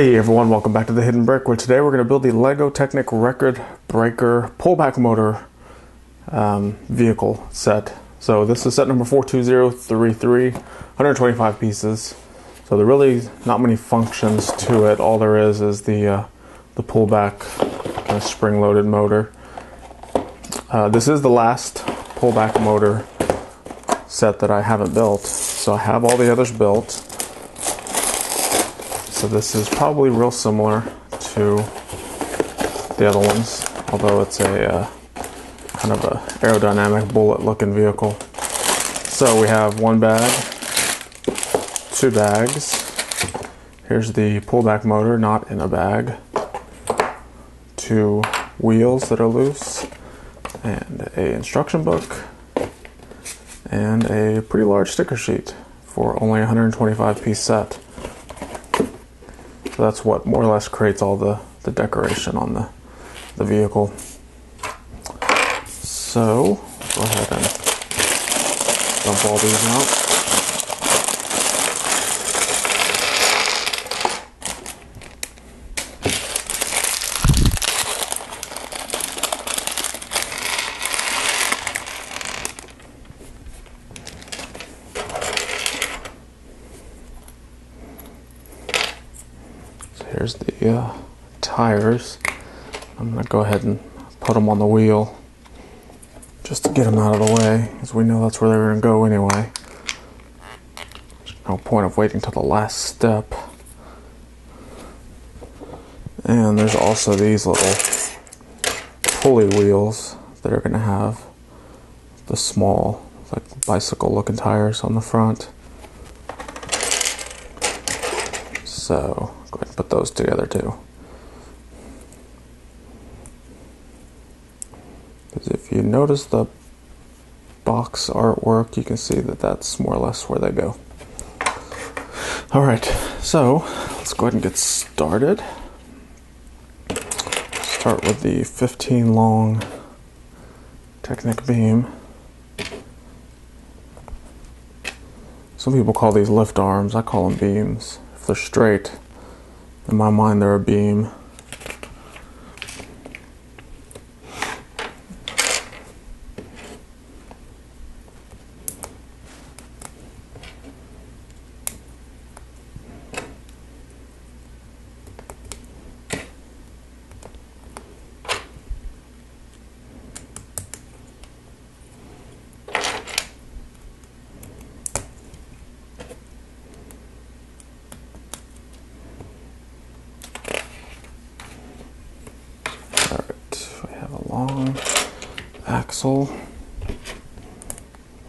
Hey everyone, welcome back to The Hidden Brick, where today we're going to build the LEGO Technic Record Breaker pullback motor vehicle set. So this is set number 42033, 125 pieces. So there really not many functions to it. All there is the pullback kind of spring-loaded motor. This is the last pullback motor set that I haven't built. So I have all the others built. So this is probably real similar to the other ones, although it's a kind of a aerodynamic bullet looking vehicle. So we have one bag, two bags. Here's the pullback motor not in a bag. Two wheels that are loose, and a instruction book, and a pretty large sticker sheet for only a 125 piece set. So that's what more or less creates all the decoration on the vehicle. So go ahead and dump all these out. Here's the tires. I'm going to go ahead and put them on the wheel just to get them out of the way, because we know that's where they're going to go anyway. There's no point of waiting till the last step. And there's also these little pulley wheels that are going to have the small, like bicycle looking tires on the front. So go ahead and put those together too. Because if you notice the box artwork, you can see that that's more or less where they go. Alright, so let's go ahead and get started. Start with the 15 long Technic beam. Some people call these lift arms, I call them beams. If they're straight, in my mind they're a beam. Long axle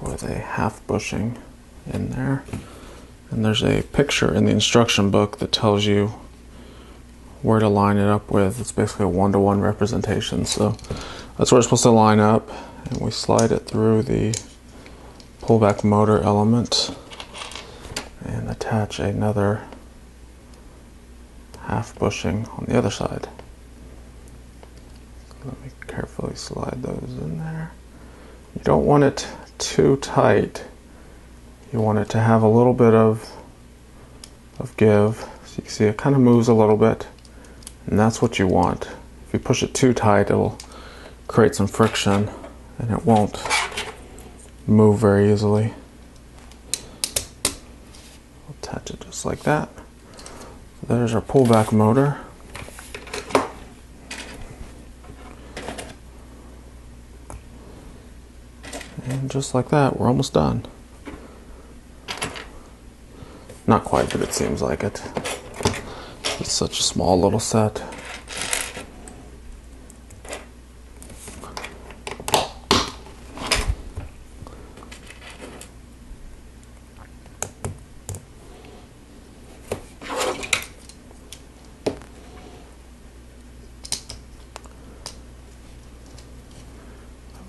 with a half bushing in there, and there's a picture in the instruction book that tells you where to line it up with. It's basically a one-to-one representation, so that's where it's supposed to line up, and we slide it through the pullback motor element and attach another half bushing on the other side. Let me carefully slide those in there. You don't want it too tight. You want it to have a little bit of give. So you can see it kind of moves a little bit, and that's what you want. If you push it too tight, it'll create some friction and it won't move very easily. Attach it just like that. There's our pullback motor. And just like that, we're almost done. Not quite, but it seems like it. It's such a small little set.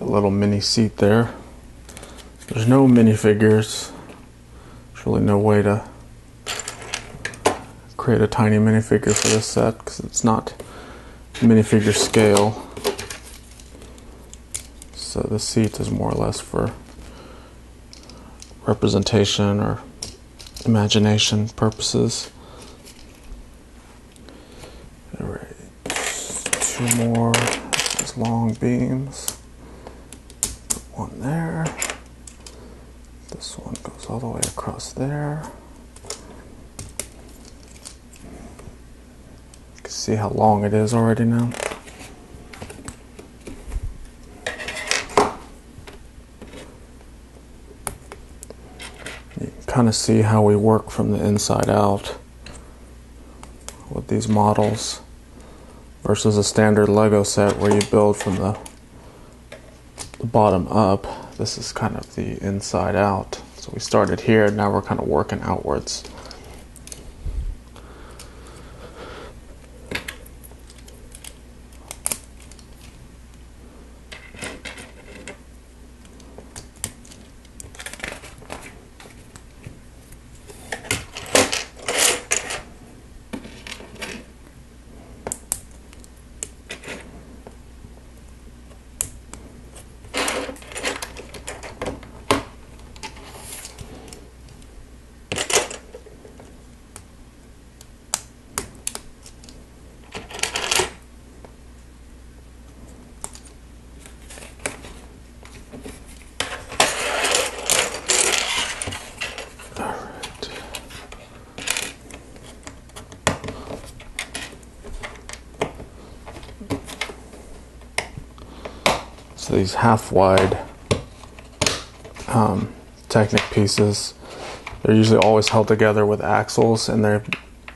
A little mini seat there. There's no minifigures. There's really no way to create a tiny minifigure for this set because it's not minifigure scale. So the seat is more or less for representation or imagination purposes. more of these long beams. Put one there. This one goes all the way across there. You can see how long it is already now. You can kind of see how we work from the inside out with these models versus a standard Lego set where you build from the bottom up. This is kind of the inside out. So we started here, now we're kind of working outwards. So these half-wide Technic pieces, they're usually always held together with axles, and they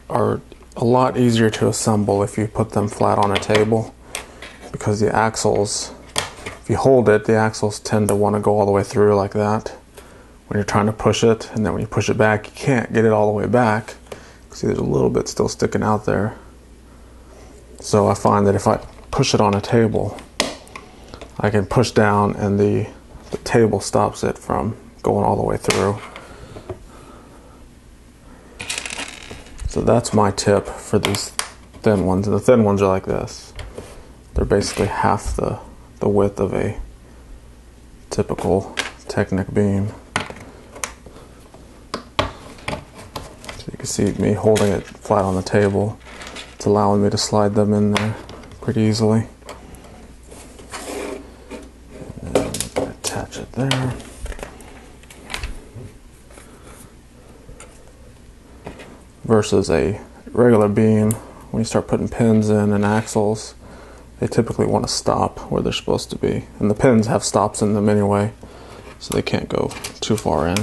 are a lot easier to assemble if you put them flat on a table, because the axles, if you hold it, the axles tend to want to go all the way through like that when you're trying to push it, and then when you push it back, you can't get it all the way back. See, there's a little bit still sticking out there. So I find that if I push it on a table, I can push down and the table stops it from going all the way through. So that's my tip for these thin ones. And the thin ones are like this. They're basically half the width of a typical Technic beam. So you can see me holding it flat on the table. It's allowing me to slide them in there pretty easily. Attach it there. Versus a regular beam, when you start putting pins in and axles, they typically want to stop where they're supposed to be. And the pins have stops in them anyway, so they can't go too far in.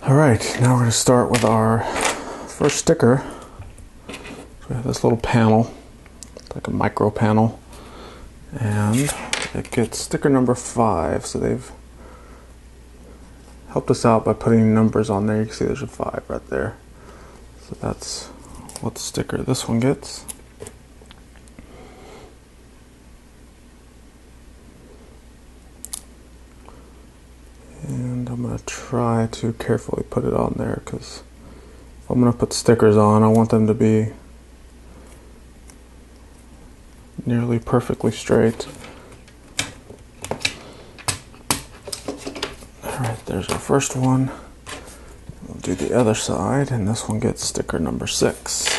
Alright, now we're going to start with our first sticker. So we have this little panel, it's like a micro panel, and it gets sticker number 5. So they've helped us out by putting numbers on there. You can see there's a 5 right there. So that's what sticker this one gets. And I'm going to try to carefully put it on there, because if I'm going to put stickers on, I want them to be nearly perfectly straight. Alright, there's our first one. We'll do the other side, and this one gets sticker number 6.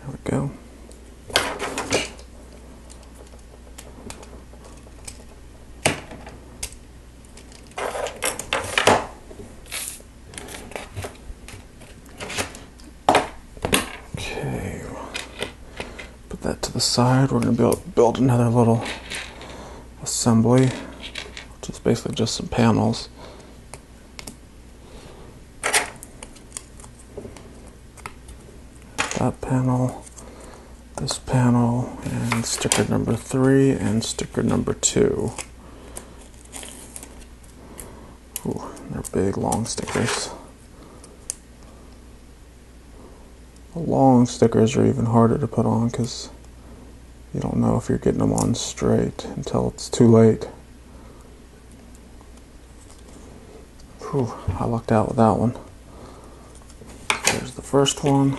There we go. that to the side. We're going to build another little assembly, which is basically just some panels. That panel, this panel, and sticker number 3 and sticker number 2. Ooh, they're big, long stickers. The long stickers are even harder to put on because you don't know if you're getting them on straight until it's too late. Whew, I lucked out with that one. There's the first one.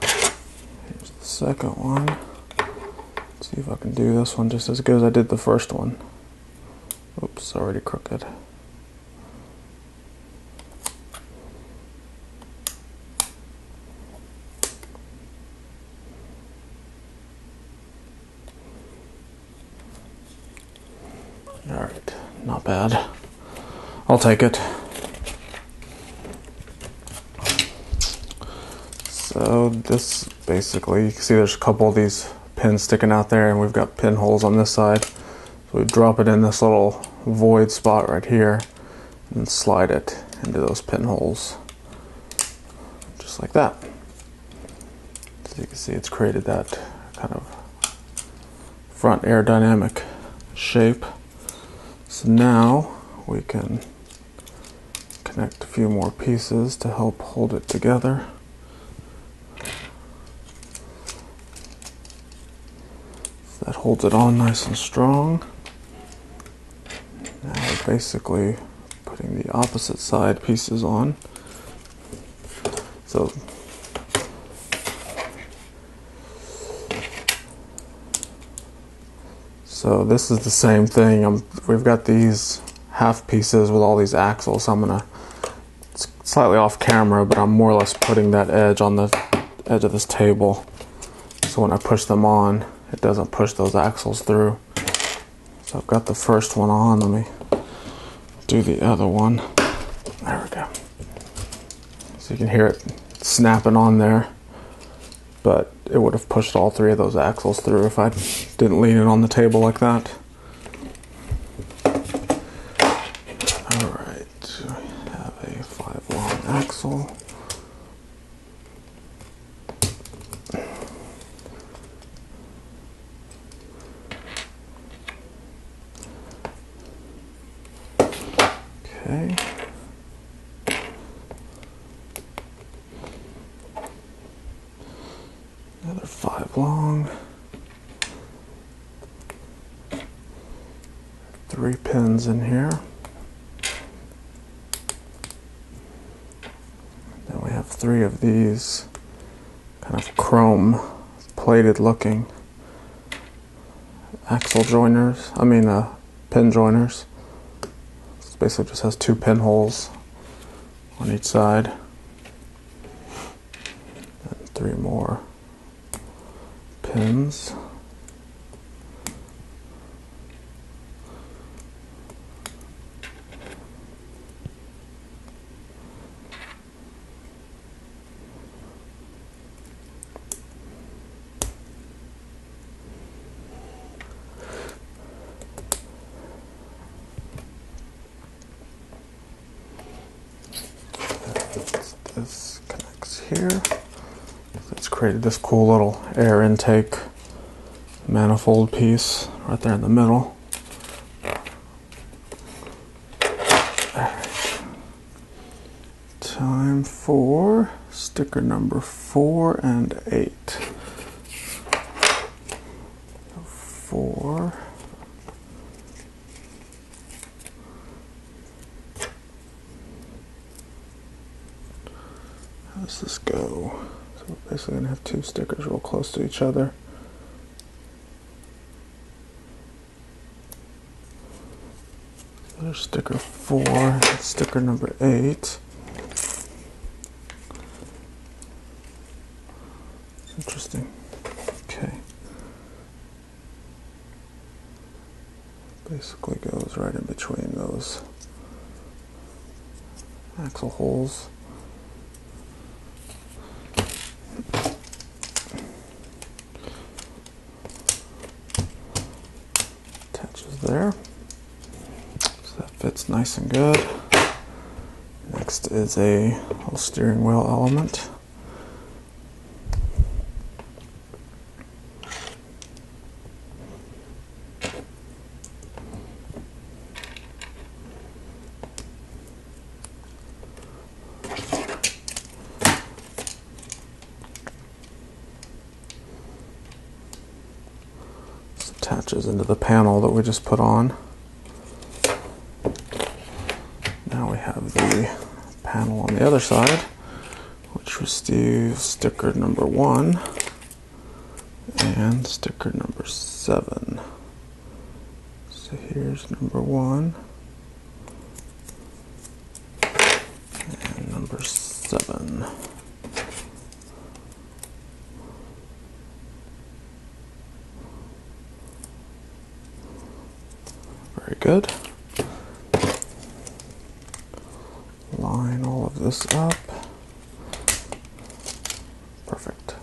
Here's the second one. Let's see if I can do this one just as good as I did the first one. Oops, already crooked. Alright, not bad. I'll take it. So this basically, you can see there's a couple of these pins sticking out there, and we've got pinholes on this side. So we drop it in this little void spot right here and slide it into those pinholes. Just like that. So you can see it's created that kind of front aerodynamic shape. So now we can connect a few more pieces to help hold it together. So that holds it on nice and strong. Now we're basically putting the opposite side pieces on. So this is the same thing. We've got these half pieces with all these axles. So I'm gonna, it's slightly off camera, but I'm more or less putting that edge on the edge of this table. So when I push them on, it doesn't push those axles through. So I've got the first one on. Let me do the other one. There we go. So you can hear it snapping on there. But it would have pushed all 3 of those axles through if I didn't lean it on the table like that. Alright, we have a 5 long axle. Okay. Another 5 long. 3 pins in here. Then we have 3 of these kind of chrome plated looking axle joiners. Pin joiners. This basically just has 2 pinholes on each side. And 3 more pins. This connects here. It's created this cool little air intake manifold piece right there in the middle. Alright. Time for sticker number 4 and 8. 4. How does this go? So we're basically going to have 2 stickers real close to each other. There's sticker 4 and sticker number 8. Interesting. Okay. Basically goes right in between those axle holes. nice and good. Next is a little steering wheel element. This attaches into the panel that we just put on. Now we have the panel on the other side, which receives sticker number 1 and sticker number 7. So here's number 1 and number 7. Very good. Line all of this up. Perfect.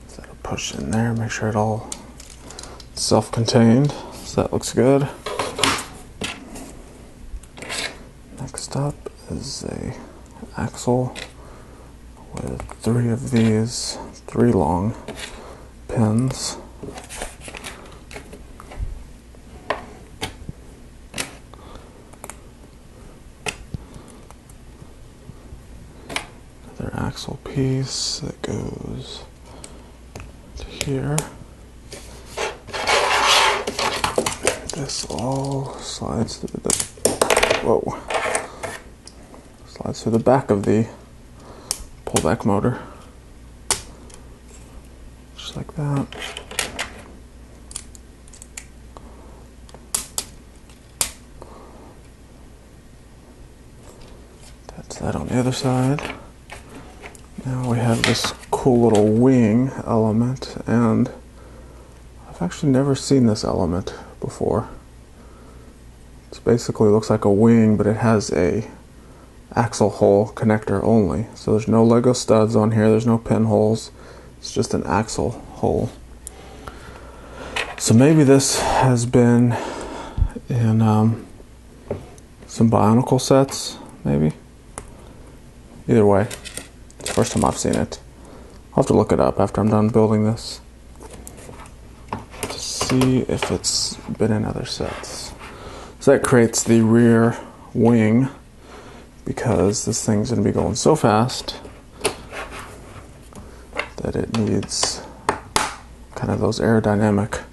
Set a push in there, make sure it all self-contained. So that looks good. Next up is a axle with 3 of these 3 long pins. Axle piece that goes to here. This all slides through the slides through the back of the pullback motor, just like that. That's that on the other side. Now we have this cool little wing element, and I've actually never seen this element before. It basically looks like a wing, but it has a axle hole connector only. So there's no Lego studs on here, there's no pinholes, it's just an axle hole. So maybe this has been in some Bionicle sets, maybe? Either way. It's the first time I've seen it. I'll have to look it up after I'm done building this to see if it's been in other sets. So that creates the rear wing, because this thing's going to be going so fast that it needs kind of those aerodynamic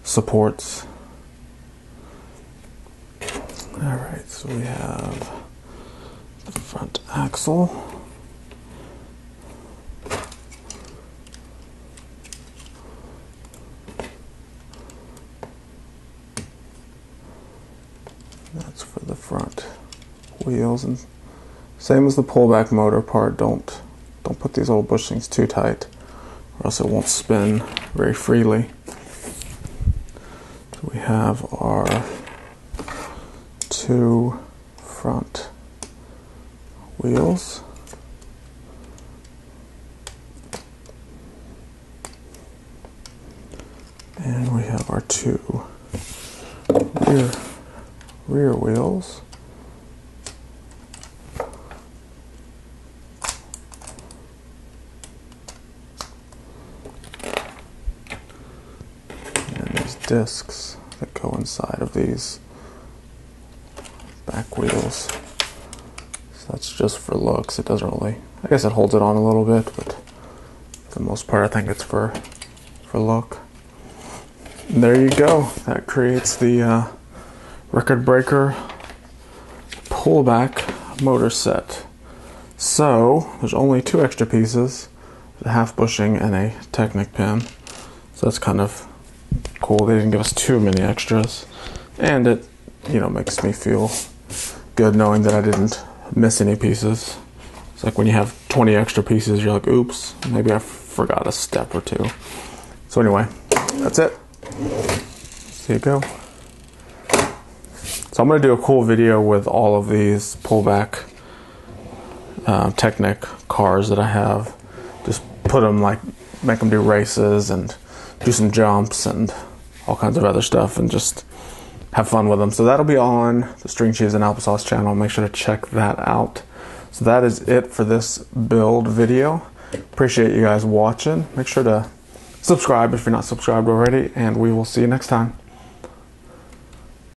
supports. Alright, so we have the front axle. That's for the front wheels, and same as the pullback motor part, don't put these little bushings too tight or else it won't spin very freely. So we have our 2 front wheels. And we have our 2 rear wheels. And these discs that go inside of these back wheels. So that's just for looks. It doesn't really, I guess it holds it on a little bit, but for the most part I think it's for look. And there you go. That creates the record breaker pullback motor set. So there's only 2 extra pieces, a half bushing and a Technic pin. So that's kind of cool. They didn't give us too many extras, and it, you know, makes me feel good knowing that I didn't miss any pieces. It's like when you have 20 extra pieces, you're like, oops, maybe I forgot a step or 2. So anyway, that's it. There you go. So I'm going to do a cool video with all of these pullback Technic cars that I have. Just put them, like, make them do races and do some jumps and all kinds of other stuff, and just have fun with them. So that'll be on the String Cheese and Applesauce channel. Make sure to check that out. So that is it for this build video. Appreciate you guys watching. Make sure to subscribe if you're not subscribed already, and we will see you next time.